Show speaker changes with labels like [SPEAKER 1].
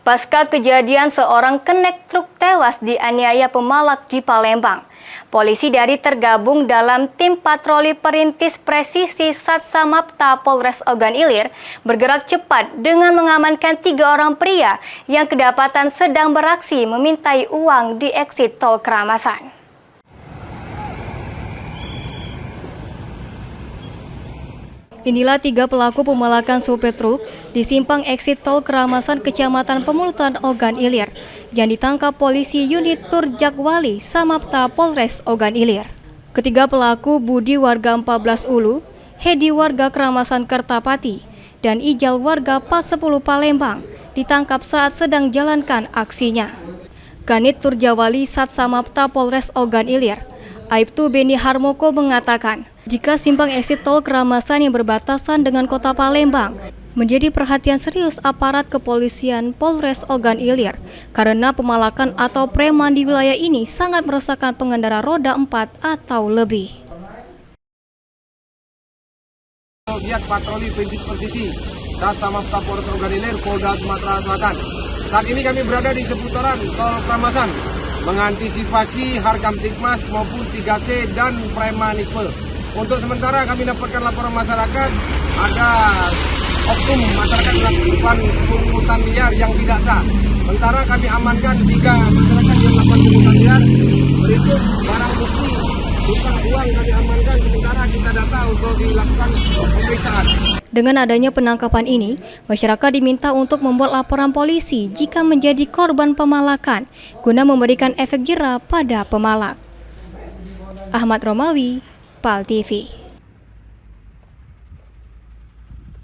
[SPEAKER 1] Pasca kejadian seorang kenek truk tewas dianiaya pemalak di Palembang, polisi dari tergabung dalam tim patroli perintis presisi Satsamapta Polres Ogan Ilir bergerak cepat dengan mengamankan 3 orang pria yang kedapatan sedang beraksi memintai uang di eksit tol Keramasan. Inilah 3 pelaku pemalakan sopir truk di simpang eksit tol Keramasan Kecamatan Pemulutan Ogan Ilir yang ditangkap polisi unit Turjakwali Samapta Polres Ogan Ilir. Ketiga pelaku Budi warga 14 Ulu, Hedi warga Keramasan Kertapati, dan Ijal warga Pas 10 Palembang ditangkap saat sedang jalankan aksinya. Kanit Turjawali Satsamapta Polres Ogan Ilir, Aibtu Beni Harmoko mengatakan, jika simpang eksit tol Keramasan yang berbatasan dengan kota Palembang menjadi perhatian serius aparat kepolisian Polres Ogan Ilir karena pemalakan atau preman di wilayah ini sangat meresahkan pengendara roda 4 atau lebih.
[SPEAKER 2] Lihat patroli perintis presisi Satsamapta Polres Ogan Ilir, Polda Sumatera Selatan. Saat ini kami berada di seputaran tol Keramasan mengantisipasi Harkamtibmas maupun 3C dan premanisme. Untuk sementara kami dapatkan laporan masyarakat ada oknum masyarakat melakukan pungutan liar yang tidak sah. Sementara kami amankan 3 masyarakat yang melakukan pungutan liar. Berikut barang bukti berupa uang kami amankan, sementara kita data untuk dilakukan pemeriksaan.
[SPEAKER 1] Dengan adanya penangkapan ini, masyarakat diminta untuk membuat laporan polisi jika menjadi korban pemalakan guna memberikan efek jera pada pemalak. Ahmad Romawi, PAL TV.